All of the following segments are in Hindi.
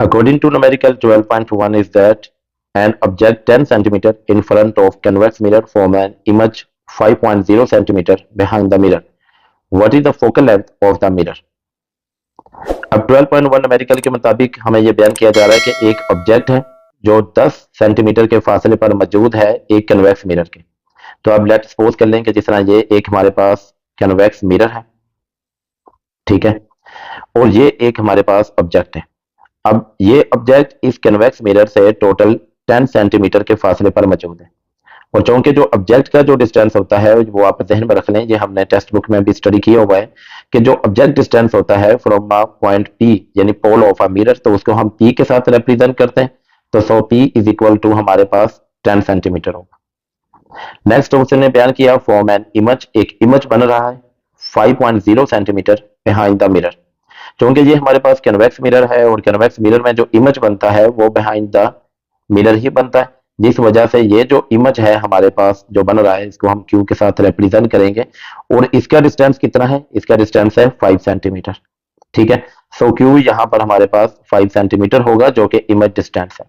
According to numerical 12.1 is that an object 10 centimeter in front of convex mirror form an image 5.0 centimeter behind the mirror. What is the focal length of the mirror? अब 12.1 numerical के मुताबिक हमें यह बयान किया जा रहा है कि एक ऑब्जेक्ट है जो 10 सेंटीमीटर के फासले पर मौजूद है एक कन्वेक्स मिरर के। तो अब लेट सपोज कर लें कि जिस तरह ये एक हमारे पास कन्वेक्स मिरर है, ठीक है, और ये एक हमारे पास ऑब्जेक्ट है। अब ये ऑब्जेक्ट इस कन्वेक्स मिरर से टोटल 10 सेंटीमीटर के फासले पर मौजूद है, और चूंकि जो ऑब्जेक्ट का जो डिस्टेंस होता है वो आप जहन में रख लें, ये हमने टेक्स्ट बुक में भी स्टडी किया हुआ है कि जो ऑब्जेक्ट डिस्टेंस होता है फ्रॉम अ पॉइंट पी यानी पोल ऑफ अ मिरर, तो उसको हम पी के साथ रिप्रेजेंट करते हैं। तो सो पी इज इक्वल टू हमारे पास 10 सेंटीमीटर होगा। नेक्स्ट उसने बयान किया फॉर्म एन इमेज, एक इमेज बन रहा है 5.0 सेंटीमीटर बिहाइंड द मिरर। क्योंकि ये हमारे पास कन्वेक्स मिरर है और कन्वेक्स मिरर में जो इमेज बनता है वो बिहाइंड द मिरर ही बनता है, जिस वजह से ये जो इमेज है हमारे पास जो बन रहा है इसको हम क्यू के साथ रिप्रेजेंट करेंगे। और इसका डिस्टेंस कितना है? इसका डिस्टेंस है 5 सेंटीमीटर, ठीक है। सो क्यू यहाँ पर हमारे पास 5 सेंटीमीटर होगा जो कि इमेज डिस्टेंस है,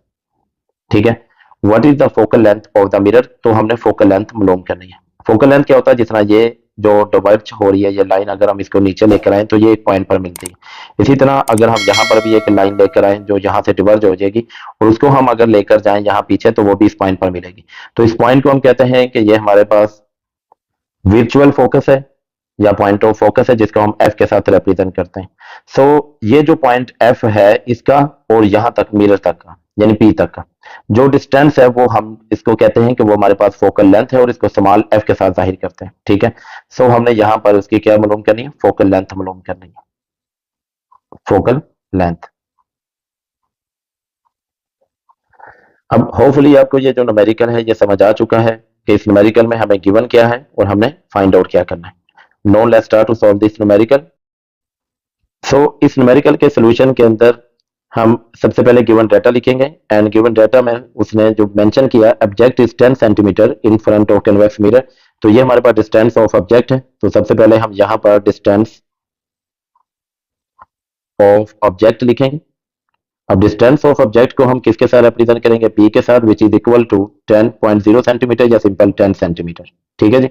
ठीक है। What is the focal length of the mirror? तो हमने फोकल लेंथ मालूम करनी है। फोकल लेंथ क्या होता है? जिस तरह ये जो डिवाइड हो रही है ये लाइन, अगर हम इसको नीचे लेकर आए तो ये एक पॉइंट पर मिलती है। इसी तरह अगर हम यहाँ पर भी एक लाइन लेकर आए जो यहाँ से डिवर्ज हो जाएगी और उसको हम अगर लेकर जाएं यहाँ पीछे तो वो भी इस पॉइंट पर मिलेगी। तो इस पॉइंट को हम कहते हैं कि ये हमारे पास वर्चुअल फोकस है या पॉइंट ऑफ फोकस है, जिसको हम एफ के साथ रिप्रेजेंट करते हैं। सो ये जो पॉइंट एफ है इसका और यहाँ तक मिरर तक का यानी पी तक का जो डिस्टेंस है वो हम इसको कहते हैं कि वो हमारे पास फोकल लेंथ है और इसको स्मॉल एफ के साथ जाहिर करते हैं, ठीक है। सो हमने यहाँ पर उसकी क्या मालूम करनी है? फोकल लेंथ मालूम करनी है, फोकल लेंथ। अब होपफुली आपको ये जो न्यूमेरिकल है ये समझ आ चुका है कि इस न्यूमेरिकल में हमें गिवन क्या है और हमने फाइंड आउट क्या करना है। Now let's start to solve this numerical. So इस न्यूमेरिकल के सॉल्यूशन के अंदर हम सबसे पहले गिवन डाटा लिखेंगे एंड गिवन डाटा में उसने जो मेंशन किया object is 10 centimetre in front of convex mirror, तो ये हमारे पास डिस्टेंस ऑफ ऑब्जेक्ट है। तो सबसे पहले हम यहाँ पर डिस्टेंस ऑफ ऑब्जेक्ट लिखेंगे। अब डिस्टेंस ऑफ ऑब्जेक्ट को हम किसके साथ रिप्रेजेंट करेंगे? पी के साथ, which is equal to 10.0 centimeter या सिंपल 10 सेंटीमीटर, ठीक है जी।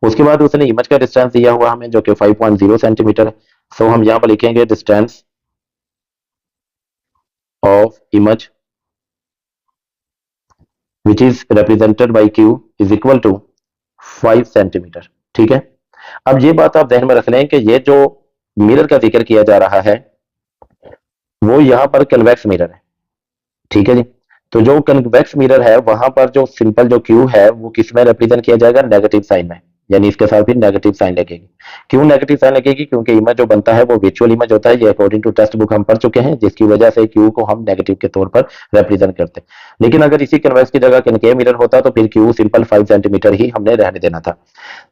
उसके बाद उसने इमेज का डिस्टेंस दिया हुआ हमें जो कि 5.0 सेंटीमीटर है। सो हम यहाँ पर लिखेंगे distance of image which is represented by q is equal to 5 centimeter, ठीक है। अब ये बात आप ध्यान में रख लें कि ये जो मिरर का जिक्र किया जा रहा है वो यहाँ पर कन्वेक्स मिरर है, ठीक है जी। तो जो कन्वेक्स मिरर है वहां पर जो सिंपल जो क्यू है वो किस में रिप्रेजेंट किया जाएगा? नेगेटिव साइन में, यानी इसके साथ भी नेगेटिव साइन लगेगी। क्यों नेगेटिव साइन लगेगी? क्योंकि इमेज जो बनता है वो विजुअल इमेज होता है, ये अकॉर्डिंग टू टेक्स्ट बुक हम पढ़ चुके हैं, जिसकी वजह से क्यू को हम नेगेटिव के तौर पर रिप्रेजेंट करते हैं। लेकिन अगर इसी कन्वेक्स की जगह कनकेव मिरर होता तो फिर क्यू सिंपल 5 सेंटीमीटर ही हमने रहने देना था।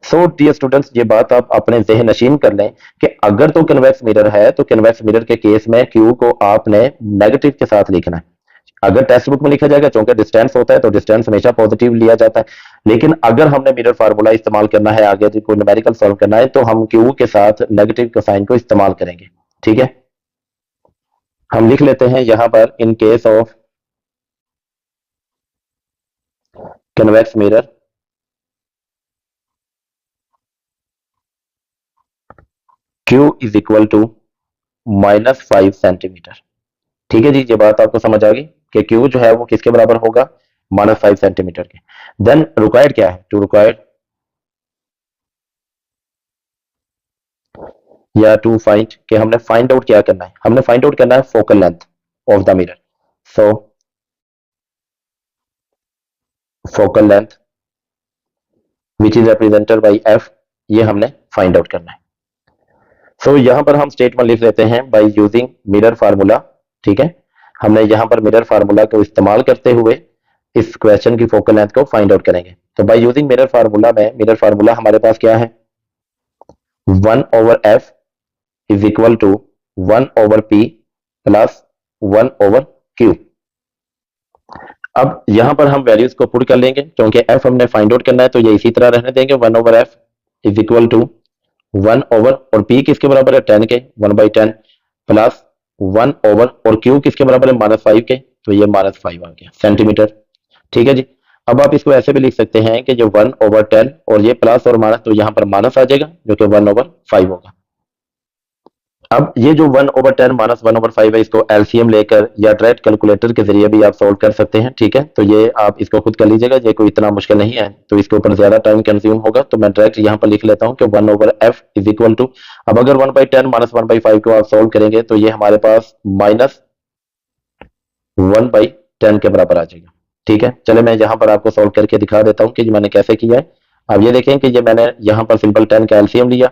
सो डियर स्टूडेंट्स, ये बात आप अपने ज़हन नशीन कर लें कि अगर तो कन्वेक्स मिरर है तो कन्वेक्स मिरर के केस में क्यू को आपने नेगेटिव के साथ लिखना है। अगर टेक्स्ट बुक में लिखा जाएगा क्योंकि डिस्टेंस होता है तो डिस्टेंस हमेशा पॉजिटिव लिया जाता है, लेकिन अगर हमने मिरर फार्मूला इस्तेमाल करना है आगे कोई न्यूमेरिकल सॉल्व करना है तो हम क्यू के साथ नेगेटिव का साइन को इस्तेमाल करेंगे, ठीक है। हम लिख लेते हैं यहां पर in case of convex mirror Q is equal to -5 centimeter, ठीक है जी। ये बात आपको समझ आ गई कि क्यू जो है वो किसके बराबर होगा? -5 सेंटीमीटर के। देन रिक्वायर्ड क्या है? टू रिक्वायर्ड या टू फाइंड कि हमने फाइंड आउट क्या करना है? हमने फाइंड आउट करना है focal length of the mirror. So focal length which is represented bye F, ये हमने फाइंड आउट करना है। सो यहां पर हम स्टेटमेंट लिख लेते हैं बाय यूजिंग मिरर फार्मूला, ठीक है। हमने यहां पर मिरर फार्मूला को इस्तेमाल करते हुए इस क्वेश्चन की फोकल लेंथ को फाइंड आउट करेंगे। तो बाय यूजिंग मिरर फार्मूला में मिरर फार्मूला हमारे पास क्या है? 1/f is equal to 1/p plus 1/q। अब यहां पर हम वैल्यूज को पुट कर लेंगे क्योंकि f हमने फाइंड आउट करना है तो ये इसी तरह रहने देंगे। 1/f is equal to 1 over और p किसके बराबर है? 10 के, 1/10 प्लस 1 ओवर, और क्यू किसके बराबर है, -5 के, तो ये -5 आ गया सेंटीमीटर। ठीक है जी। अब आप इसको ऐसे भी लिख सकते हैं कि जो 1/10 और ये प्लस और माइनस, तो यहाँ पर माइनस आ जाएगा जो कि 1/5 होगा। अब ये जो 1/10 माइनस 1/5 है, इसको एलसीएम लेकर या डायरेक्ट कैलकुलेटर के जरिए भी आप सॉल्व कर सकते हैं। ठीक है, तो ये आप इसको खुद कर लीजिएगा, ये कोई इतना मुश्किल नहीं है, तो इसके ऊपर ज्यादा टाइम कंज्यूम होगा, तो मैं डायरेक्ट यहाँ पर लिख लेता हूँ कि 1/f इज इक्वल टू, अब अगर 1/10 माइनस 1/5 को आप सॉल्व करेंगे तो ये हमारे पास -1/10 के बराबर आ जाएगा। ठीक है, चले मैं यहाँ पर आपको सॉल्व करके दिखा देता हूँ कि मैंने कैसे किया है। अब ये देखें कि ये मैंने यहाँ पर सिंपल 10 का एलसीएम लिया,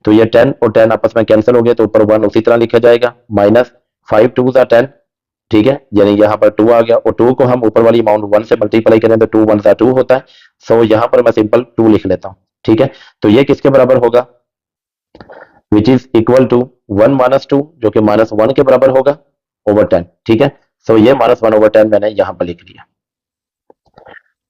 तो ये 10 और 10 आपस में कैंसिल हो गए, तो ऊपर 1 उसी तरह लिखा जाएगा, -5 2 ज़ा 10। ठीक है, यानी यहाँ पर 2 आ गया, और 2 को हम ऊपर वाली अमाउंट 1 से मल्टीप्लाई करें तो 2 1 ज़ा 2 होता है। सो यहाँ पर मैं सिंपल 2 लिख लेता हूँ। ठीक है, तो ये किसके बराबर होगा, विच इज इक्वल टू 1 - 2 जो कि -1 के बराबर होगा ओवर 10। ठीक है, सो ये -1/10 मैंने यहाँ पर लिख लिया।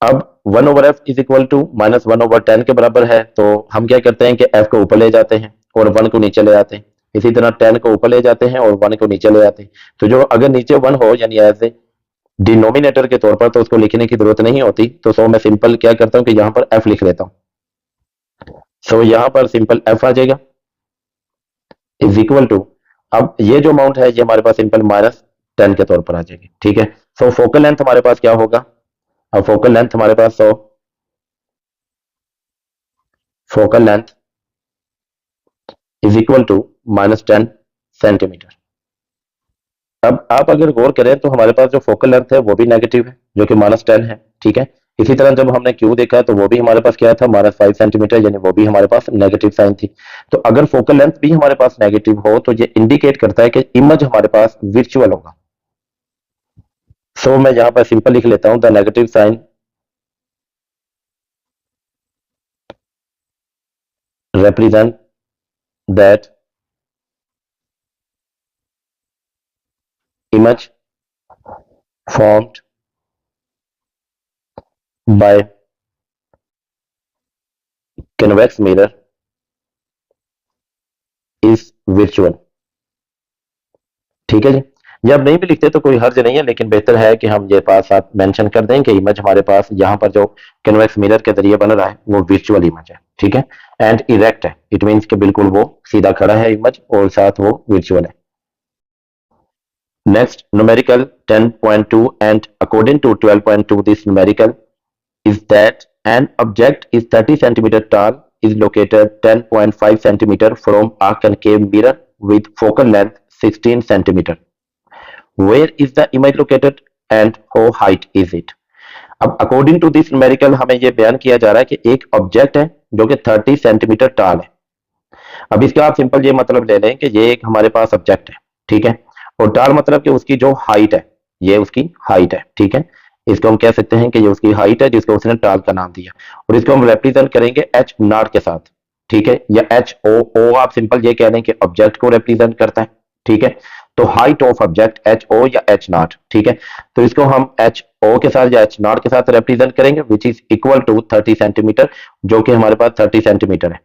अब 1/f इज इक्वल टू -1/10 के बराबर है, तो हम क्या करते हैं कि f को ऊपर ले जाते हैं और 1 को नीचे ले आते हैं। इसी तरह 10 को ऊपर ले जाते हैं और 1 को नीचे ले आते हैं। तो जो अगर नीचे 1 हो यानी एज ए डिनोमिनेटर के तौर पर, तो उसको लिखने की जरूरत नहीं होती, तो सो मैं सिंपल क्या करता हूँ कि यहाँ पर f लिख लेता हूँ। सो यहाँ पर सिंपल f आ जाएगा इज इक्वल टू, अब ये जो अमाउंट है ये हमारे पास सिंपल -10 के तौर पर आ जाएगी। ठीक है, सो फोकल लेंथ हमारे पास क्या होगा, अब फोकल लेंथ हमारे पास, so focal length is equal to -10 centimetre. अब आप अगर गौर करें तो हमारे पास जो फोकल लेंथ है वो भी नेगेटिव है जो कि -10 है। ठीक है, इसी तरह जब हमने क्यू देखा तो वो भी हमारे पास क्या था, -5 सेंटीमीटर, यानी वो भी हमारे पास नेगेटिव साइन थी। तो अगर फोकल लेंथ भी हमारे पास नेगेटिव हो तो ये इंडिकेट करता है कि इमेज हमारे पास विर्चुअल होगा। सो मैं यहां पर सिंपल लिख लेता हूं, the negative sign represent that image formed by convex mirror is virtual। ठीक है जी, जब नहीं भी लिखते तो कोई हर्ज नहीं है, लेकिन बेहतर है कि हम ये पास साथ मेंशन कर दें कि इमेज हमारे पास यहाँ पर जो कन्वेक्स मिरर के जरिए बन रहा है वो विर्चुअल इमेज है। ठीक है, एंड इरेक्ट है, इट मींस कि बिल्कुल वो सीधा खड़ा है इमेज, और साथ वो विर्चुअल है। Next, numerical 10.2, and according to 12.2, this numerical is that an object is 30 centimeter tall, is located 10.5 centimeter from a concave mirror with focal length 16 centimeter. Where is the image located and how height is it? अब अकॉर्डिंग टू दिस न्यूमेरिकल हमें यह बयान किया जा रहा है कि एक ऑब्जेक्ट है जो कि 30 सेंटीमीटर टॉल है। अब इसका आप सिंपल ये मतलब ले लें कि ये एक हमारे पास ऑब्जेक्ट है। ठीक है, और टॉल मतलब कि उसकी जो हाइट है, ये उसकी हाइट है। ठीक है, इसको हम कह सकते हैं कि ये उसकी हाइट है जिसको उसने टॉल का नाम दिया, और इसको हम रिप्रेजेंट करेंगे h नॉट के साथ। ठीक है, या एच ओ आप सिंपल ये कह दें कि ऑब्जेक्ट को रिप्रेजेंट करता है। ठीक है, तो height of object H O या एच नॉट। ठीक है, तो इसको हम एच ओ के साथ या एच नॉट के साथ रिप्रेजेंट करेंगे, which is equal to 30 centimeter, जो कि हमारे पास 30 सेंटीमीटर है।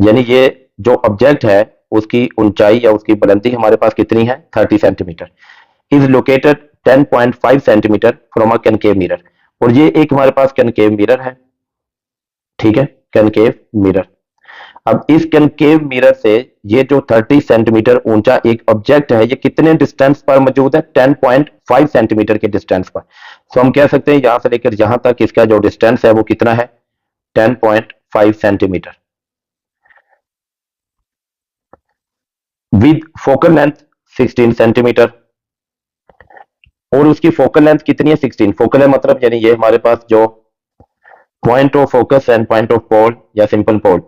यानी ये जो ऑब्जेक्ट है उसकी ऊंचाई या उसकी बुलंदी हमारे पास कितनी है, 30 centimetre. Is located 10.5 centimetre from a concave mirror, और ये एक हमारे पास कनकेव मिरर है। ठीक है, कनकेव मिरर। अब इस कनकेव मिरर से ये जो 30 सेंटीमीटर ऊंचा एक ऑब्जेक्ट है ये कितने डिस्टेंस पर मौजूद है, 10.5 सेंटीमीटर के डिस्टेंस पर। तो हम कह सकते हैं यहां से लेकर यहां तक इसका जो डिस्टेंस है वो कितना है, 10.5 centimetre, with focal length 16 centimetre. और उसकी फोकल लेंथ कितनी है, 16। फोकल है मतलब यानी ये हमारे पास जो point of focus and point of pole या सिंपल पोल,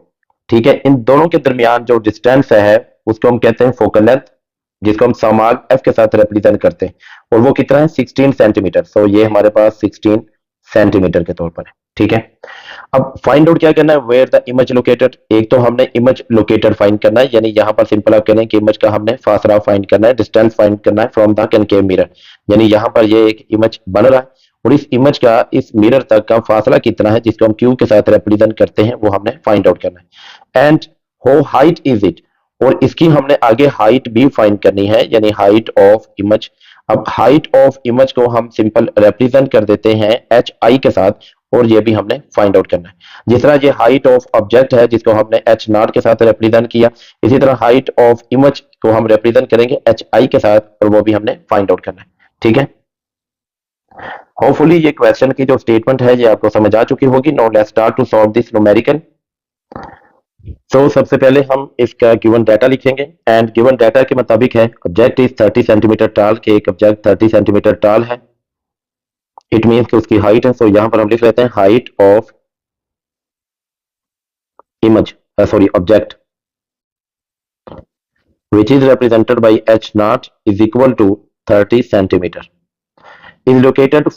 ठीक है, इन दोनों के दरमियान जो डिस्टेंस है उसको हम कहते हैं फोकल लेंथ, जिसको हम समाग एफ के साथ रिप्रेजेंट करते हैं, और वो कितना है, 16 सेंटीमीटर। सो ये हमारे पास 16 सेंटीमीटर के तौर पर है। ठीक है, अब फाइंड आउट क्या करना है, वेयर द इमेज लोकेटेड। एक तो हमने इमेज लोकेटेड फाइंड करना है, यानी यहां पर सिंपल आप कह रहे हैं कि इमेज का हमने फासला फाइंड करना है, डिस्टेंस फाइंड करना है फ्रॉम द कनकेव मिरर, यानी यहां पर ये एक इमेज बन रहा है और इस इमेज का इस मिरर तक का फासला कितना है, जिसको हम क्यू के साथ रिप्रेजेंट करते हैं, वो हमने फाइंड आउट करना है। And how height is it, और इसकी हमने आगे हाइट भी फाइंड करनी है, यानी हाइट ऑफ इमेज। अब हाइट ऑफ इमेज को हम सिंपल रिप्रेजेंट कर देते हैं एच आई के साथ, और ये भी हमने फाइंड आउट करना है। जिस तरह ये हाइट ऑफ ऑब्जेक्ट है जिसको हमने एच नॉट के साथ रिप्रेजेंट किया, इसी तरह हाइट ऑफ इमेज को हम रिप्रेजेंट करेंगे एच आई के साथ, और वो भी हमने फाइंड आउट करना है। ठीक है, होपफुली ये क्वेश्चन की जो स्टेटमेंट है ये आपको समझ आ चुकी होगी। Now let's start to solve this numerical. सबसे पहले हम इसका गिवन डाटा लिखेंगे, एंड गिवन डाटा के मुताबिक है ऑब्जेक्ट इज 30 सेंटीमीटर टाल, के एक ऑब्जेक्ट 30 सेंटीमीटर टाल है। इट मीन्स कि उसकी हाइट है, सो यहां पर हम लिख लेते हैं height of image, sorry object, which is represented by h naught is equal to 30 centimeter, is located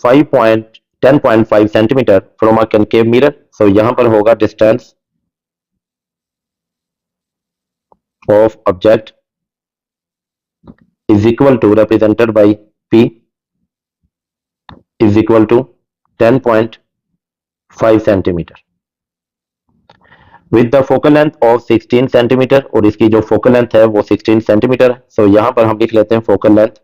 10.5 centimeter from a concave mirror। so यहां पर होगा distance of object is equal to represented by p is equal to 10.5 centimeter with the focal length of 16 centimeter, और इसकी जो focal length है वो 16 centimeter है। so यहां पर हम लिख लेते हैं focal length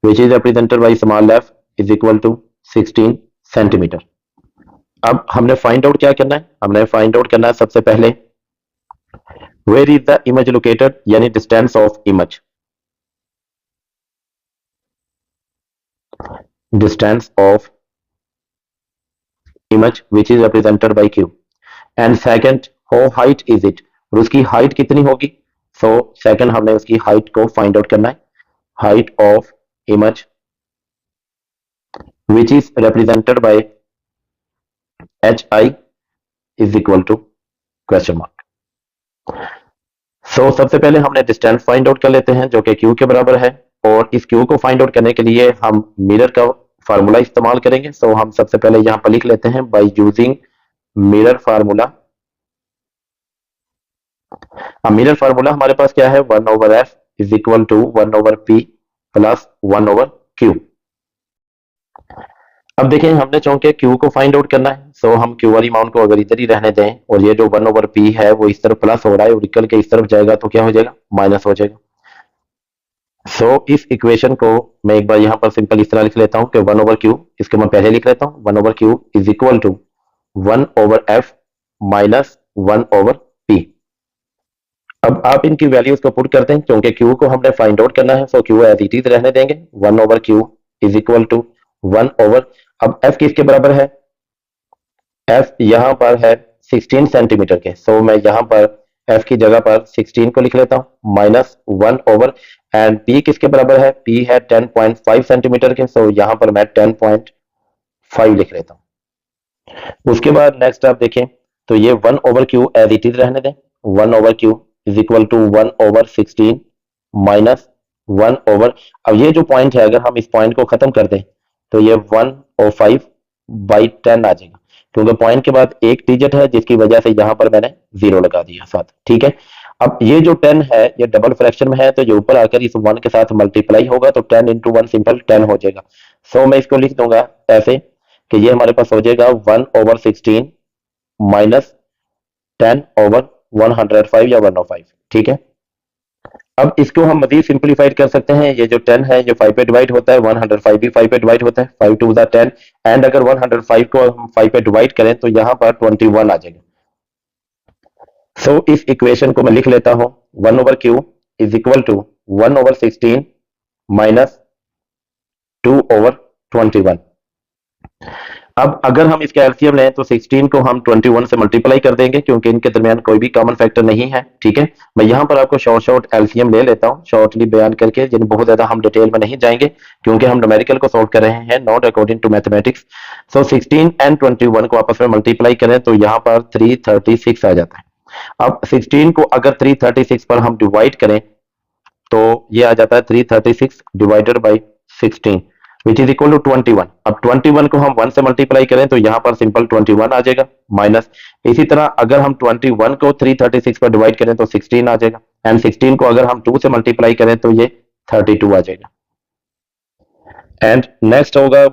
which is represented by small f is equal to 16 centimeter। अब हमने फाइंड आउट क्या करना है, हमने फाइंड आउट करना है सबसे पहले where is the image located, यानी distance of image, distance of image which is represented by q, and second how height is it, और उसकी हाइट कितनी होगी। सो सेकंड हमने उसकी हाइट को फाइंड आउट करना है, height of image which is represented by H I is equal to question mark. So सबसे पहले हमने डिस्टेंस फाइंड आउट कर लेते हैं जो कि q के बराबर है, और इस q को फाइंड आउट करने के लिए हम मिरर का फार्मूला इस्तेमाल करेंगे। सो हम सबसे पहले यहां पर लिख लेते हैं बाय यूजिंग मिरर फार्मूला। अब मिरर फार्मूला हमारे पास क्या है, 1/f is equal to 1/p plus 1/q। अब देखें हमने चूंकि q को फाइंड आउट करना है, सो हम q वाली अमाउंट को अगर इधर ही रहने दें, और ये जो 1/p है वो इस तरफ प्लस हो रहा है और निकल के इस तरफ जाएगा तो क्या हो जाएगा, माइनस हो जाएगा। सो इस इक्वेशन को मैं एक बार यहां पर सिंपल इस तरह लिख लेता हूं कि 1/q, इसको मैं पहले लिख लेता हूं 1/q is equal to 1/f minus 1/p। अब आप इनकी वैल्यूज को पुट करते हैं, क्योंकि q को हमने फाइंड आउट करना है, सो q एज इट इज रहने देंगे, 1/q इज इक्वल टू 1/, अब f किसके बराबर है, f यहां पर है 16 सेंटीमीटर के, सो मैं यहां पर f की जगह पर 16 को लिख लेता हूं माइनस 1/, एंड p किसके बराबर है, p है 10.5 सेंटीमीटर के, सो यहां पर मैं 10.5 लिख लेता हूं। उसके बाद नेक्स्ट आप देखें तो ये 1/q एज इट इज रहने दें, 1/q is equal to 1/16 minus 1/, अब ये जो पॉइंट है अगर हम इस पॉइंट को खत्म कर दें तो ये 1/5/10 आ जाएगा, क्योंकि पॉइंट के बाद एक डिजिट है जिसकी वजह से यहां पर मैंने 0 लगा दिया साथ। ठीक है, अब ये जो 10 है ये डबल फ्रैक्शन में है, तो ये ऊपर आकर इस 1 के साथ मल्टीप्लाई होगा, तो 10 इंटू 1 सिंपल 10 हो जाएगा। सो मैं इसको लिख दूंगा ऐसे कि ये हमारे पास हो जाएगा 1/16 माइनस 10/105 या 105। ठीक है, अब इसको हम मजीद सिंप्लीफाइड कर सकते हैं, ये जो 10 है ये 5 पे डिवाइड होता है, 105 भी 5 पे डिवाइड होता है, 5 2 10, एंड अगर 105 को हम 5 पे डिवाइड करें तो यहां पर 21 आ जाएगा। सो इस इक्वेशन को मैं लिख लेता हूं 1/q is equal to 1/16 minus 2/21। अब अगर हम इसका एलसीएम लें तो 16 को हम 21 से मल्टीप्लाई कर देंगे, क्योंकि इनके दरमियान कोई भी कॉमन फैक्टर नहीं है। ठीक है, मैं यहां पर आपको शॉर्ट एलसीएम ले लेता हूं, शॉर्टली बयान करके, यानी बहुत ज्यादा हम डिटेल में नहीं जाएंगे क्योंकि हम न्यूमेरिकल को सॉल्व कर रहे हैं, not according to mathematics. So 16 and 21 को आपस में मल्टीप्लाई करें तो यहां पर 336 आ जाता है। अब 16 को अगर 336 पर हम डिवाइड करें तो ये आ जाता है 336 divided by 16 which is equal to 21। अब 21 को हम 1 से मल्टीप्लाई करें तो यहां पर सिंपल 21 आ जाएगा माइनस, इसी तरह अगर हम 21 को 336 पर डिवाइड करें तो 16 आ जाएगा, एंड 16 को अगर हम 2 से मल्टीप्लाई करें तो ये 32 आ जाएगा। एंड नेक्स्ट होगा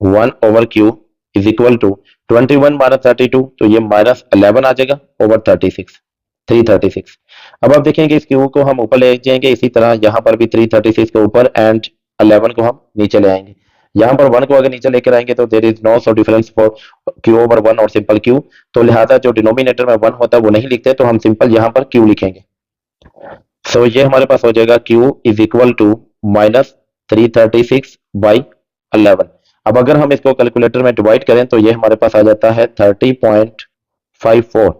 1/q is equal to 21 minus 32, तो ये माइनस 11 आ जाएगा ओवर 36, 336। अब आप देखेंगे इस क्यू को हम ऊपर ले जाएंगे, इसी तरह यहाँ पर भी 336 के ऊपर एंड 11 को हम नीचे ले आएंगे। यहाँ पर 1 को अगर नीचे लेकर आएंगे तो there is no so difference for Q over 1 और सिंपल क्यू, तो लिहाजा जो डिनोमिनेटर में 1 होता है वो नहीं लिखते, तो हम सिंपल यहाँ पर क्यू लिखेंगे। सो ये हमारे पास हो जाएगा Q is equal to minus 336 by 11। अब अगर हम इसको कैलकुलेटर में डिवाइड करें तो ये हमारे पास आ जाता है 30.54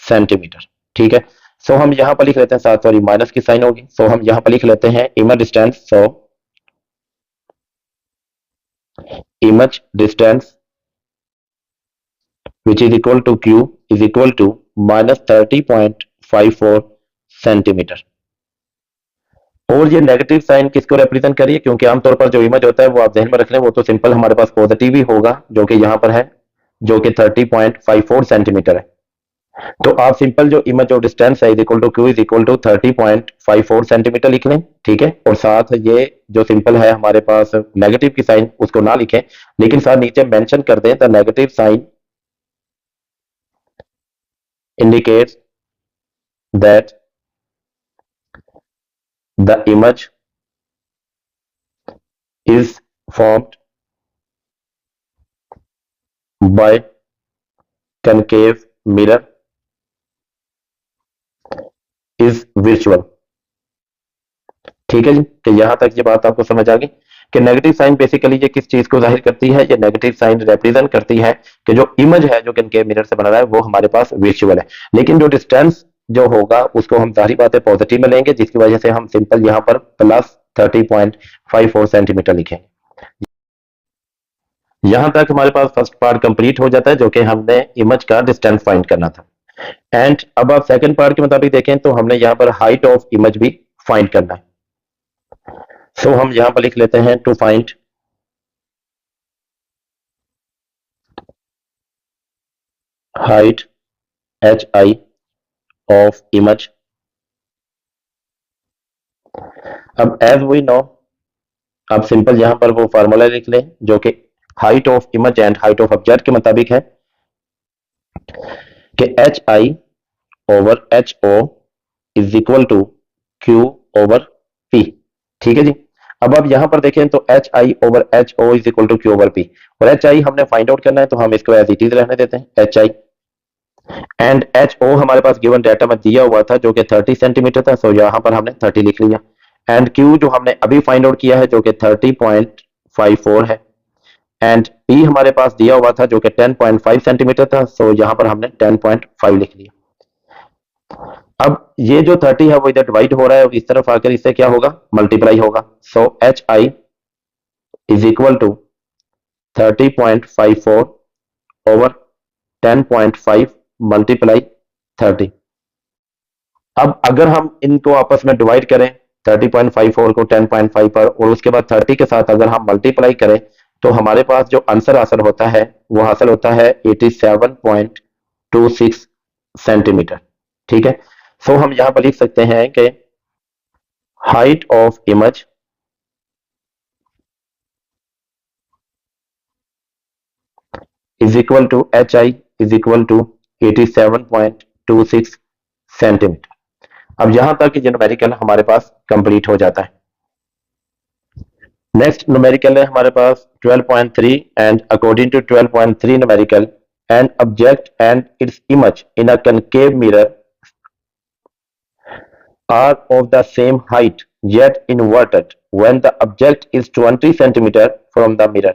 सेंटीमीटर। ठीक है, सो हम यहां पर लिख लेते हैं, साथ सॉरी माइनस की साइन होगी, सो हम यहां पर लिख लेते हैं image distance. So image distance which is equal to Q is equal to minus 30.54 centimeter. और ये नेगेटिव साइन किसको रिप्रेजेंट करिए, क्योंकि आमतौर पर जो इमेज होता है वो आप ध्यान में रख लें, वो तो सिंपल हमारे पास पॉजिटिव ही होगा, जो कि यहाँ पर है, जो कि 30.54 सेंटीमीटर है। तो आप सिंपल जो इमेज ऑफ डिस्टेंस है is equal to Q is equal to 30.54 centimeter लिख लें। ठीक है, और साथ ये जो सिंपल है हमारे पास नेगेटिव की साइन उसको ना लिखें, लेकिन साथ नीचे मेंशन कर दें the negative sign indicates that the image is formed by concave mirror is virtual। ठीक है जी, तो यहां तक ये बात आपको समझ आ गई कि नेगेटिव साइन बेसिकली ये किस चीज को जाहिर करती है, ये नेगेटिव साइन रिप्रेजेंट करती है कि जो इमेज है जो कनकेव मिरर से बना रहा है वो हमारे पास विजुअल है, लेकिन जो डिस्टेंस जो होगा उसको हम जाहिर बात है पॉजिटिव में लेंगे, जिसकी वजह से हम सिंपल यहां पर प्लस 30.54 सेंटीमीटर लिखेंगे। यहां तक हमारे पास फर्स्ट पार्ट कंप्लीट हो जाता है, जो कि हमने इमेज का डिस्टेंस फाइंड करना था। एंड अब आप सेकंड पार्ट के मुताबिक देखें तो हमने यहां पर हाइट ऑफ इमेज भी फाइंड करना है। सो हम यहां पर लिख लेते हैं to find height HI of image. अब एज वी नो, अब सिंपल यहां पर वो फार्मूला लिख लें जो कि height of image and height of object के मुताबिक है कि HI over HO is equal to Q over P। ठीक है जी, अब आप यहां पर देखें तो HI over HO is equal to Q over P, और HI हमने फाइंड आउट करना है तो हम इसको एज इट इज रहने देते हैं HI, एंड HO हमारे पास गिवन डाटा में दिया हुआ था जो कि 30 सेंटीमीटर था, सो यहां पर हमने 30 लिख लिया, एंड Q जो हमने अभी फाइंड आउट किया है जो कि 30.54 है, एंड P हमारे पास दिया हुआ था जो कि 10.5 सेंटीमीटर था, सो यहां पर हमने 10.5 लिख लिया। अब ये जो 30 है वो इधर डिवाइड हो रहा है, इस तरफ आकर इससे क्या होगा, मल्टीप्लाई होगा। So HI is equal to 30.54 over 10.5 multiply 30। अब अगर हम इनको आपस में डिवाइड करें 30.54 को 10.5 पर और उसके बाद 30 के साथ अगर हम मल्टीप्लाई करें तो हमारे पास जो आंसर हासिल होता है वो हासिल होता है 87.26 सेंटीमीटर। ठीक है, सो हम यहां पर लिख सकते हैं कि height of image is equal to HI is equal to 87.26 centimeter. अब यहां तक ये न्यूमेरिकल हमारे पास कंप्लीट हो जाता है। नेक्स्ट न्यूमेरिकल है हमारे पास 12.3, and according to 12.3 numerical, an object and its image in a concave mirror are of the same height yet inverted when the object is 20 centimeter from the mirror.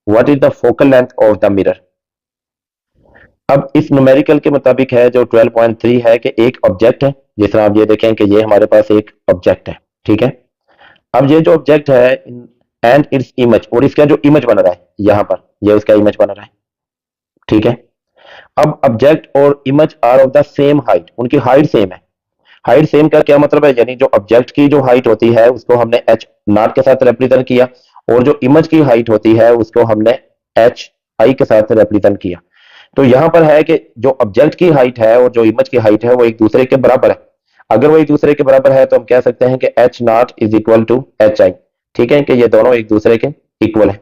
What is the focal length of the mirror? अब इस न्यूमेरिकल के मुताबिक है जो 12.3 है कि एक ऑब्जेक्ट है, जिस तरह आप ये देखें कि ये हमारे पास एक ऑब्जेक्ट है। ठीक है, अब ये जो ऑब्जेक्ट है एंड इट्स इमेज, और इसका जो इमेज बन रहा है यहां पर ये उसका इमेज बन रहा है। ठीक है, अब ऑब्जेक्ट और image are of the same height, उनकी हाइट सेम है। हाइट सेम का क्या मतलब है, यानी जो ऑब्जेक्ट की जो हाइट होती है उसको हमने H0 के साथ रिप्रेजेंट किया, और जो इमेज की हाइट होती है उसको हमने HI के साथ रिप्रेजेंट किया। तो यहां पर है कि जो ऑब्जेक्ट की हाइट है और जो इमेज की हाइट है वो एक दूसरे के बराबर है। अगर वो एक दूसरे के बराबर है तो हम कह सकते हैं कि H0 is equal to HI। ठीक है, कि ये दोनों एक दूसरे के इक्वल है।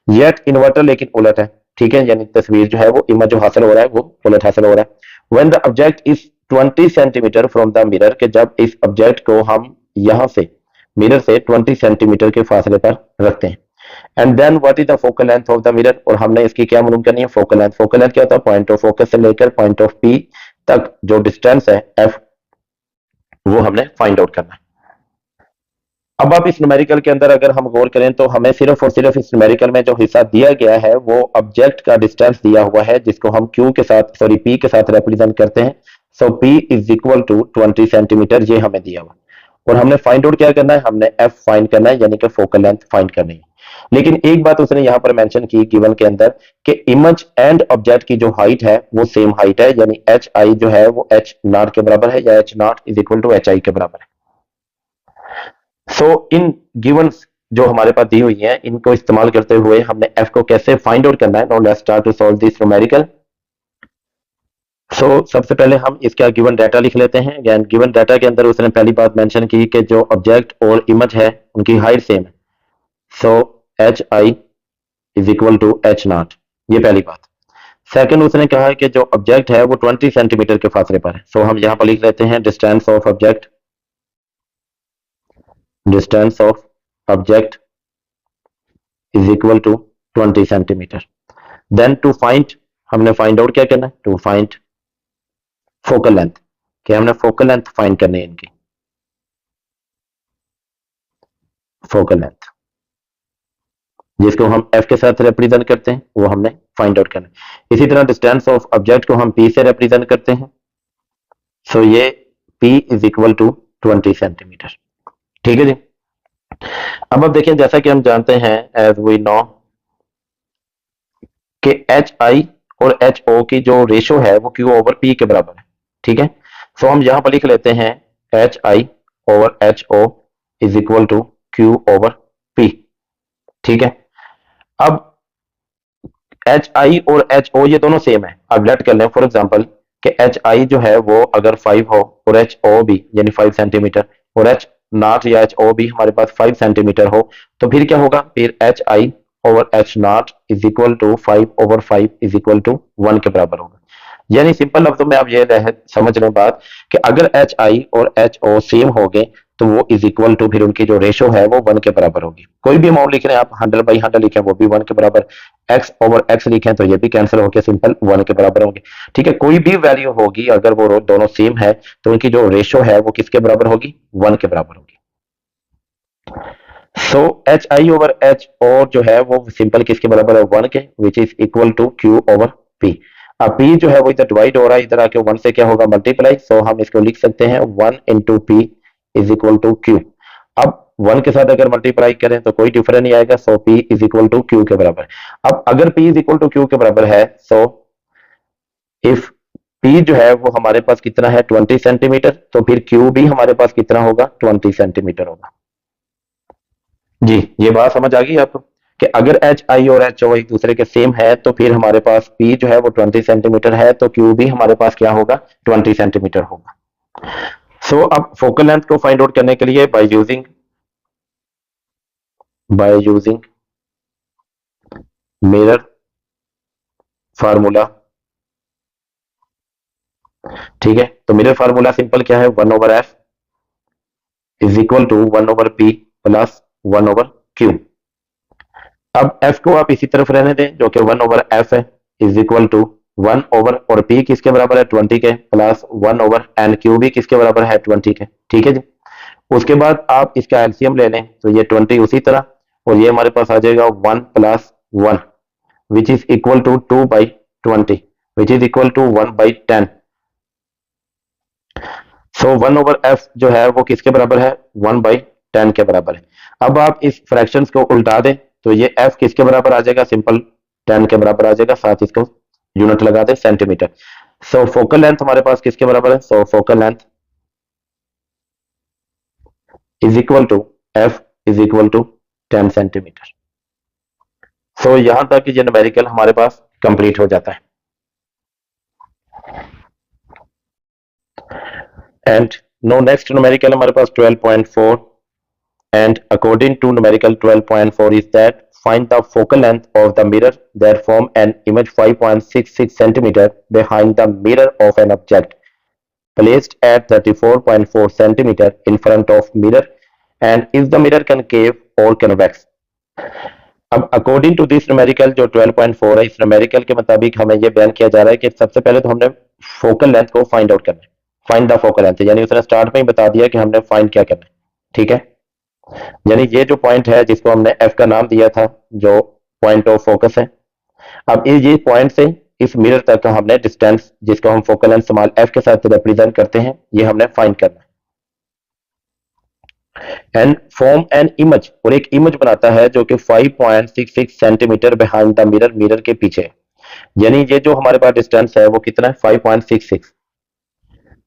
येट इन्वर्टर लेकिन उलट है, ठीक है, यानी तस्वीर जो है वो इमेज जो हासिल हो रहा है वो बुलेट हासिल हो रहा है। When the object is 20 centimetre from the mirror, के जब इस ऑब्जेक्ट को हम यहां से मिरर से 20 सेंटीमीटर के फासले पर रखते हैं। And then what is the focal length of the mirror, और हमने इसकी क्या मालूम करनी है, फोकल लेंथ। फोकल लेंथ क्या होता है, पॉइंट ऑफ फोकस से लेकर पॉइंट ऑफ पी तक जो डिस्टेंस है एफ, वो हमने फाइंड आउट करना है। अब आप इस न्यूमेरिकल के अंदर अगर हम गौर करें तो हमें सिर्फ और सिर्फ इस न्यूमेरिकल में जो हिस्सा दिया गया है वो ऑब्जेक्ट का डिस्टेंस दिया हुआ है, जिसको हम क्यू के साथ सॉरी पी के साथ रिप्रेजेंट करते हैं। So P is equal to 20 centimetre, ये हमें दिया हुआ। और हमने फाइंड आउट क्या करना है, हमने एफ फाइंड करना है, यानी कि फोकल लेंथ फाइंड करनी है। लेकिन एक बात उसने यहां पर मेंशन की गिवन के अंदर कि इमेज एंड ऑब्जेक्ट की जो हाइट है वो सेम हाइट है, यानी एच आई जो है वो एच नॉट के बराबर है, या H nought is equal to H I के बराबर है। सो इन गिवंस जो हमारे पास दी हुई है इनको इस्तेमाल करते हुए हमने एफ को कैसे फाइंड आउट करना है। Now let's start to solve this numerical. So सबसे पहले हम इसका गिवन डाटा लिख लेते हैं। अगेन गिवन डाटा के अंदर उसने पहली बात मेंशन की कि जो ऑब्जेक्ट और इमेज है उनकी हाइट सेम है। So H I is equal to H nought, ये पहली बात। सेकंड उसने कहा है कि जो ऑब्जेक्ट है वो 20 सेंटीमीटर के फासले पर है। सो हम यहां पर लिख लेते हैं distance of object, distance of object is equal to 20 centimeter. Then to find, हमने फाइंड आउट क्या करना है, टू फाइंड फोकल लेंथ, कि हमने फोकल लेंथ फाइंड करनी है इनकी, फोकल लेंथ जिसको हम एफ के साथ रिप्रेजेंट करते हैं वो हमने फाइंड आउट करना है। इसी तरह डिस्टेंस ऑफ ऑब्जेक्ट को हम पी से रिप्रेजेंट करते हैं। सो ये P is equal to 20 centimeter. ठीक है जी। अब आप देखिए जैसा कि हम जानते हैं एज वी नो कि एच आई और एच ओ की जो रेशो है वो क्यू ओवर पी के बराबर है। ठीक है, सो हम यहां पर लिख लेते हैं H I over H O is equal to Q over P. ठीक है, अब एच आई और एच ओ ये दोनों सेम है। अब लेट कर लें फॉर एग्जांपल कि एच आई जो है वो अगर 5 हो और एच ओ भी यानी 5 सेंटीमीटर, और एच नॉट या एच ओ भी हमारे पास 5 सेंटीमीटर हो, तो फिर क्या होगा, फिर H I over H nought is equal to 5 over 5 is equal to 1 के बराबर होगा। यानी सिंपल लफ्जों में आप ये समझ लें बात कि अगर एच आई और एच ओ सेम हो गए तो वो इज इक्वल टू फिर उनकी जो रेशो है वो 1 के बराबर होगी। कोई भी अमाउंट लिख रहे हैं आप 100 बाई 100 लिखें वो भी 1 के बराबर, एक्स ओवर एक्स लिखें तो ये भी कैंसिल होकर सिंपल 1 के बराबर होंगे। ठीक है, कोई भी वैल्यू होगी अगर वो दोनों सेम है तो उनकी जो रेशो है वो किसके बराबर होगी, 1 के बराबर होगी। So H I over H O जो है वो सिंपल किसके बराबर है, 1 के, which is equal to Q over P. अब पी जो है वो इधर डिवाइड हो रहा है, इधर आके 1 से क्या होगा, मल्टीप्लाई। सो हम इसको लिख सकते हैं 1 into P is equal to Q. अब 1 के साथ अगर मल्टीप्लाई करें तो कोई डिफरेंस नहीं आएगा। So P is equal to Q के बराबर। अब अगर P is equal to Q के बराबर है, सो इफ पी जो है वो हमारे पास कितना है 20 सेंटीमीटर, तो फिर क्यू भी हमारे पास कितना होगा, 20 सेंटीमीटर होगा। जी, ये बात समझ आ गई आपको कि अगर एच आई और एच ओ एक दूसरे के सेम है तो फिर हमारे पास पी जो है वो 20 सेंटीमीटर है, तो क्यू भी हमारे पास क्या होगा, 20 सेंटीमीटर होगा। सो अब फोकल लेंथ को फाइंड आउट करने के लिए बाय यूजिंग मिरर फार्मूला। ठीक है, तो मिरर फार्मूला सिंपल क्या है, 1 over F is equal to 1 over P plus 1 over Q. अब एफ को आप इसी तरफ रहने दें जो कि 1 ओवर एफ है इज इक्वल टू 1 ओवर, और पी किसके बराबर है, 20 के, प्लस 1 ओवर एन क्यू भी किसके बराबर है, 20 के। ठीक है जी। उसके बाद आप इसका एलसीएम ले लें तो ये 20 उसी तरह, और ये हमारे पास आ जाएगा 1 plus 1 which is equal to 2 by 20 which is equal to 1 by 10। So 1 over F जो है वो किसके बराबर है, 1 बाई 10 के बराबर है। अब आप इस फ्रैक्शंस को उल्टा दें तो ये एफ किसके बराबर आ जाएगा, सिंपल 10 के बराबर आ जाएगा, साथ इसको यूनिट लगा दें सेंटीमीटर। सो फोकल लेंथ हमारे पास किसके बराबर है, so focal length is equal to F is equal to 10 centimetre. So यहां तक ये न्यूमेरिकल हमारे पास कंप्लीट हो जाता है। एंड नो नेक्स्ट न्यूमेरिकल हमारे पास 12.4 and according to numerical 12.4 is that find the focal length of the mirror that form an image 5.66 centimeter behind the mirror of an object placed at 34.4 centimeter in front of mirror and is the mirror concave or convex. अब अकॉर्डिंग टू दिस न्यूमेरिकल जो 12.4 है, इस न्यूमेरिकल के मुताबिक हमें यह बयान किया जा रहा है कि सबसे पहले तो हमने फोकल लेंथ को फाइंड आउट करना है, फाइंड द फोकल लेंथ, यानी उसने स्टार्ट में ही बता दिया कि हमने फाइंड क्या करना है, ठीक है। यानी ये जो पॉइंट है जिसको हमने एफ का नाम दिया था, जो पॉइंट ऑफ फोकस है, अब ये पॉइंट से इस मिरर तक का हमने डिस्टेंस जिसको हम फोकल लेंथ स्मॉल एफ के साथ रिप्रेजेंट करते हैं, ये हमने फाइंड करना है। एंड फॉर्म एन इमेज, और एक इमेज बनाता है जो कि 5.66 centimetre behind the mirror, mirror के पीछे, यानी ये जो हमारे पास डिस्टेंस है वो कितना है 5.66,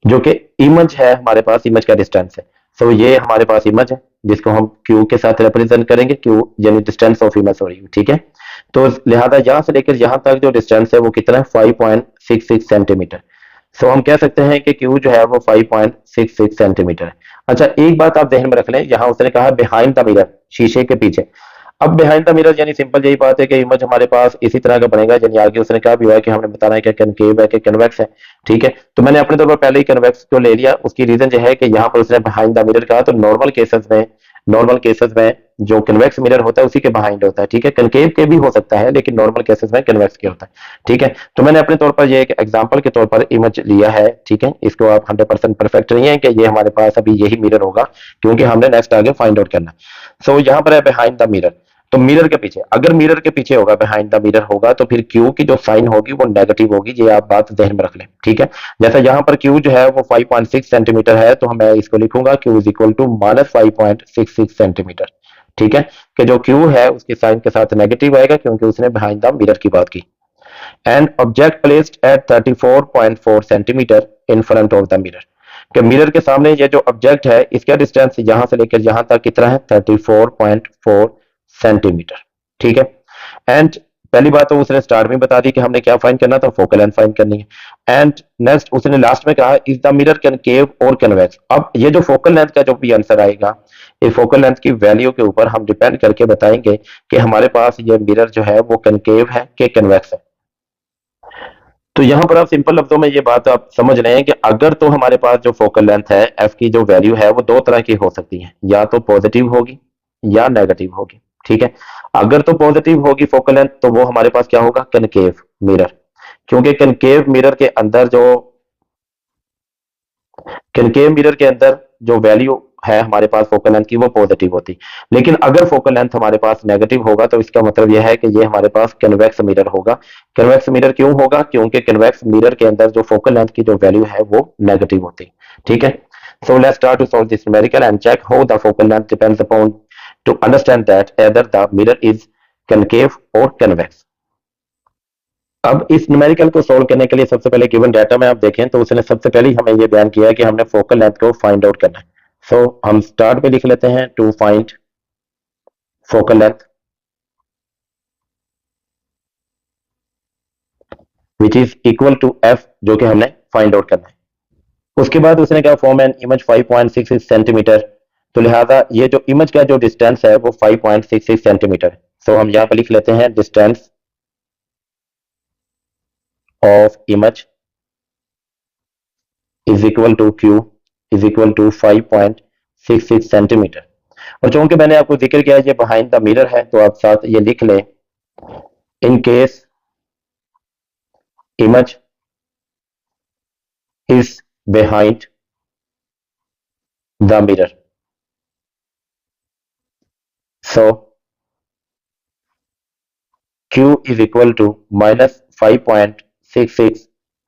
जो कि इमेज है हमारे पास, इमेज का डिस्टेंस है। सो ये हमारे पास इमेज है जिसको हम क्यू के साथ रिप्रेजेंट करेंगे, क्यू यानी डिस्टेंस ऑफ इमेज, सॉरी, ठीक है। तो लिहाजा यहां से लेकर यहां तक जो डिस्टेंस है वो कितना है 5.66 सेंटीमीटर। सो हम कह सकते हैं कि क्यू जो है वो 5.66 सेंटीमीटर है। अच्छा, एक बात आप ध्यान में रख लें, यहां उसने कहा बिहाइंड द मिरर, शीशे के पीछे। अब बिहाइंड द मिरर यानी सिंपल यही बात है कि इमेज हमारे पास इसी तरह का बनेगा, यानी आगे उसने कहा भी हुआ कि हमने बताना है कि कनकेव है कि कन्वेक्स है, ठीक है। तो मैंने अपने तौर पर पहले ही कन्वेक्स को ले लिया, उसकी रीजन यह है कि यहाँ पर उसने बिहाइंड द मिरर कहा, तो नॉर्मल केसेस में जो कन्वेक्स मिरर होता है उसी के बिहाइंड होता है, ठीक है। कनकेव के भी हो सकता है लेकिन नॉर्मल केसेस में कन्वेक्स के होता है, ठीक है। तो मैंने अपने तौर पर ये एक एग्जांपल के तौर पर इमेज लिया है, ठीक है। इसको आप 100% परफेक्ट नहीं है कि ये हमारे पास अभी यही मिरर होगा, क्योंकि हमने नेक्स्ट आगे फाइंड आउट करना। सो यहाँ पर है बिहाइंड द मिरर, तो मिरर के पीछे, अगर मिरर के पीछे होगा, बिहाइंड द मिरर होगा, तो फिर क्यू की जो साइन होगी वो नेगेटिव होगी, ये आप बात ध्यान में रख लें, ठीक है। जैसा यहाँ पर क्यू जो है वो 5.6 सेंटीमीटर है, तो मैं इसको लिखूंगा Q is equal to -5.66 centimeter, ठीक है। कि जो क्यू है उसके साइन के साथ नेगेटिव आएगा क्योंकि उसने बिहाइंड द मिरर की बात की। And object placed at 34.4 centimetre in front of the mirror, कि मिरर के सामने ये जो ऑब्जेक्ट है इसका डिस्टेंस यहां से लेकर यहां तक कितना है 34.4 सेंटीमीटर, ठीक है। एंड पहली बात तो उसने स्टार्ट में बता दी कि हमने क्या फाइंड करना था, फोकल लेंथ फाइंड करनी है। एंड नेक्स्ट उसने लास्ट में कहा इज द मिरर कनकेव और कन्वेक्स। अब ये जो फोकल लेंथ का जो भी आंसर आएगा, इस फोकल लेंथ की वैल्यू के ऊपर हम डिपेंड करके बताएंगे कि हमारे पास ये मिरर जो है वो कनकेव है कि कन्वेक्स है। तो यहां पर आप सिंपल लफ्जों में ये बात आप समझ रहे हैं कि अगर तो हमारे पास जो फोकल लेंथ है एफ की जो वैल्यू है वो दो तरह की हो सकती है, या तो पॉजिटिव होगी या नेगेटिव होगी, ठीक है। अगर तो पॉजिटिव होगी फोकल लेंथ तो वो हमारे पास क्या होगा, कनकेव मिरर, क्योंकि कनकेव मिरर के अंदर जो वैल्यू है हमारे पास फोकल लेंथ की वो पॉजिटिव होती। लेकिन अगर फोकल लेंथ हमारे पास नेगेटिव होगा तो इसका मतलब यह है कि ये हमारे पास कन्वेक्स मिरर होगा। कन्वेक्स मिरर क्यों होगा, क्योंकि कन्वेक्स मिरर के अंदर जो फोकल लेंथ की जो वैल्यू है वो नेगेटिव होती, ठीक है। So let's start to solve this numerical and check how the focal length depends upon to understand that either the mirror is concave और कन्वेक्स। अब इस न्यूमेरिकल को सोल्व करने के लिए सबसे पहले गिवन डाटा में आप देखें तो उसने सबसे पहले ही हमें यह बयान किया है कि हमने फोकल लेंथ को फाइंड आउट करना है। सो हम स्टार्ट में लिख लेते हैं to find focal length which is equal to F, जो कि हमने फाइंड आउट करना है। उसके बाद उसने कहा फॉर्म एन इमेज 5.66 सेंटीमीटर, तो लिहाजा ये जो इमेज का जो डिस्टेंस है वो 5.66 सेंटीमीटर है। सो हम यहां पर लिख लेते हैं distance of image is equal to Q is equal to 5.66 centimeter. और चूंकि मैंने आपको जिक्र किया ये बिहाइंड द मिरर है तो आप साथ ये लिख लें in case image is behind the mirror, so Q is equal to -5.66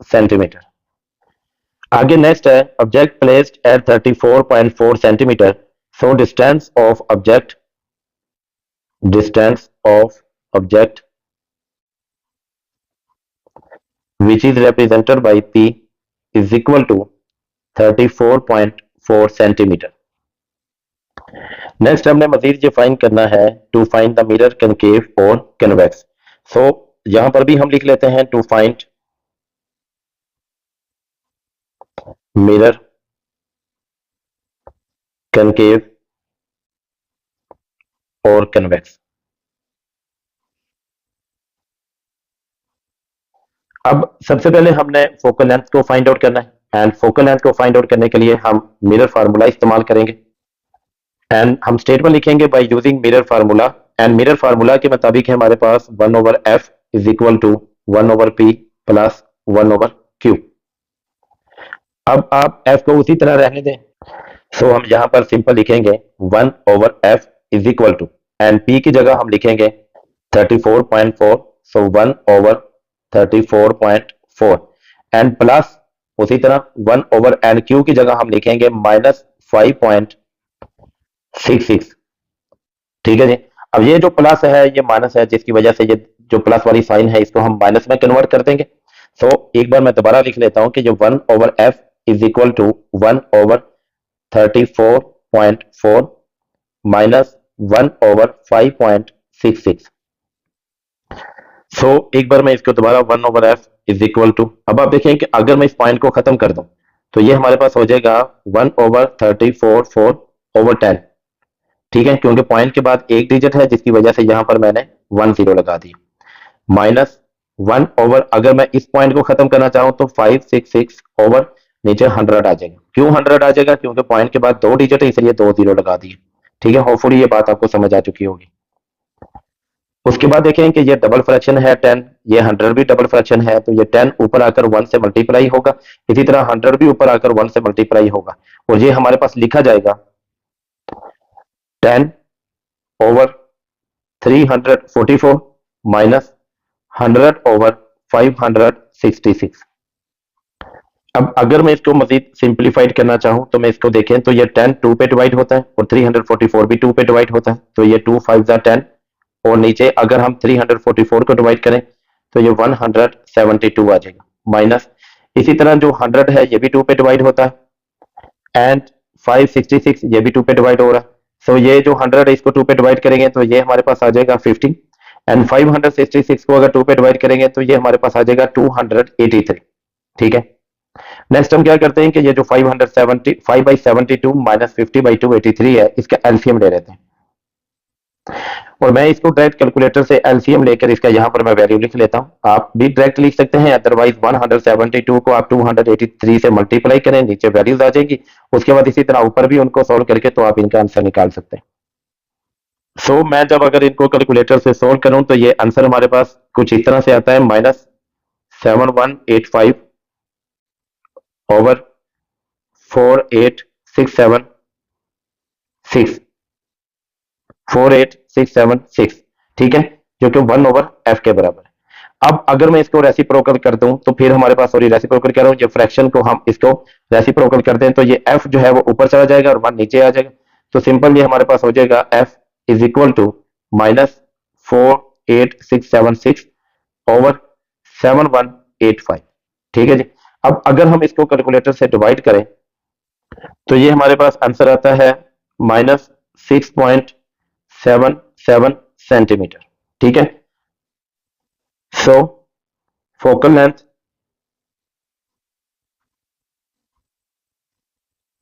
centimeter. आगे नेक्स्ट है object placed at 34.4 centimeter, so distance of object which is represented by P is equal to 34.4 centimeter. Next हमने मजीद ये फाइंड करना है to find the mirror concave और कन्वेक्स। सो यहां पर भी हम लिख लेते हैं टू फाइंड मिरर कनकेव और कन्वेक्स। अब सबसे पहले हमने फोकल लेंथ को फाइंड आउट करना है एंड फोकल लेंथ को फाइंड आउट करने के लिए हम मिरर फार्मूला इस्तेमाल करेंगे एंड हम स्टेटमेंट लिखेंगे by using mirror formula and mirror formula के मुताबिक है हमारे पास 1/f is equal to 1/p plus 1/q। अब आप f को उसी तरह रहने दें, सो हम यहां पर सिंपल लिखेंगे 1/f is equal to and p की जगह हम लिखेंगे 34.4, सो 1/34.4 एंड प्लस उसी तरह 1/q की जगह हम लिखेंगे -5.66। ठीक है जी। अब ये जो प्लस है ये माइनस है, जिसकी वजह से ये जो प्लस वाली साइन है इसको हम माइनस में कन्वर्ट कर देंगे। सो एक बार मैं दोबारा लिख लेता हूं कि जो 1/f is equal to 1/34.4 minus 1/5.66। So एक बार मैं इसको दोबारा 1/f इज इक्वल टू, अब आप देखें कि अगर मैं इस पॉइंट को खत्म कर दूं तो ये हमारे पास हो जाएगा 1/34/10। ठीक है, क्योंकि पॉइंट के बाद एक डिजिट है जिसकी वजह से यहां पर मैंने 10 लगा दी, माइनस 1/, अगर मैं इस पॉइंट को खत्म करना चाहूं तो 566 ओवर नीचे 100 आ जाएगा। क्यों 100 आ जाएगा? क्योंकि पॉइंट के बाद 2 डिजिट है इसलिए 2 0 लगा दिए। ठीक है, होपफुली ये बात आपको समझ आ चुकी होगी। उसके बाद देखें कि ये डबल फ्रैक्शन है 10, ये 100 भी डबल फ्रैक्शन है, तो ये 10 ऊपर आकर 1 से मल्टीप्लाई होगा, इसी तरह 100 भी ऊपर आकर 1 से मल्टीप्लाई होगा और ये हमारे पास लिखा जाएगा 10 ओवर 344 माइनस 100 ओवर 566। अब अगर मैं इसको मजीद सिंप्लीफाइड करना चाहूं तो मैं इसको देखें तो ये 10 2 पे डिवाइड होता है और 344 भी 2 पे डिवाइड होता है, तो ये 2 5 10 और नीचे अगर हम 344 को डिवाइड करें तो ये 172 आ जाएगा, माइनस इसी तरह जो 100 है ये भी 2 पे डिवाइड होता है एंड 566 ये भी 2 पे डिवाइड हो रहा है। सो ये जो 100 है इसको 2 पे डिवाइड करेंगे तो ये हमारे पास आ जाएगा 50 एंड 566 को अगर 2 पे डिवाइड करेंगे तो ये हमारे पास आ जाएगा 283। ठीक है, नेक्स्ट हम क्या करते हैं कि ये जो 5/72 माइनस 50/2 83 है, इसका एलसीएम ले लेते हैं और मैं इसको डायरेक्ट कैलकुलेटर से एलसीएम लेकर इसका यहां पर मैं वैल्यू लिख लेता हूं। आप भी डायरेक्ट लिख सकते हैं, अदरवाइज 172 को आप 283 से मल्टीप्लाई करें, नीचे वैल्यूज आ जाएगी, उसके बाद इसी तरह ऊपर भी उनको सोल्व करके तो आप इनका आंसर निकाल सकते हैं। सो मैं जब अगर इनको कैलकुलेटर से सोल्व करूं तो ये आंसर हमारे पास कुछ इस तरह से आता है, -7185 ओवर 48676 48676। ठीक है, जो कि 1/f के बराबर है। अब अगर मैं इसको रेसिप्रोकल कर दूं तो फिर हमारे पास, सॉरी रेसिप्रोकल कह रहा हूं, ये फ्रैक्शन को हम इसको रेसिप्रोकल कर दें तो ये f जो है वो ऊपर चला जाएगा और 1 नीचे आ जाएगा, तो सिंपल ये हमारे पास हो जाएगा f is equal to -48676 over 7185। ठीक है जी। अब अगर हम इसको कैलकुलेटर से डिवाइड करें तो ये हमारे पास आंसर आता है -6.77 सेंटीमीटर। ठीक है, so focal length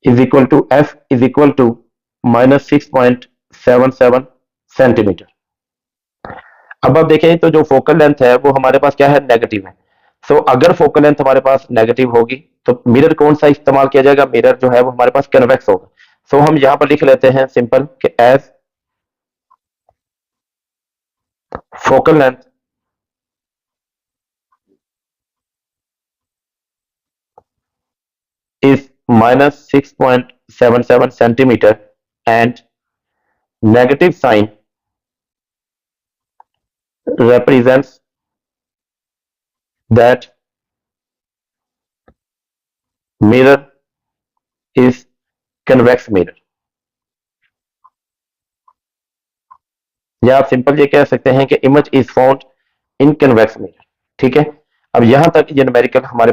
is equal to F is equal to -6.77 centimetre. अब आप देखें तो जो फोकल लेंथ है वो हमारे पास क्या है, नेगेटिव है। सो अगर फोकल लेंथ हमारे पास नेगेटिव होगी तो मिरर कौन सा इस्तेमाल किया जाएगा, मिरर जो है वो हमारे पास कन्वेक्स होगा। सो हम यहां पर लिख लेते हैं सिंपल कि as focal length is -6.77 centimeter and negative sign represents that mirror is convex mirror। या आप सिंपल ये कह सकते हैं कि image is found in convex mirror. ठीक है, अब यहां तक ये न्यूमेरिकल हमारे पास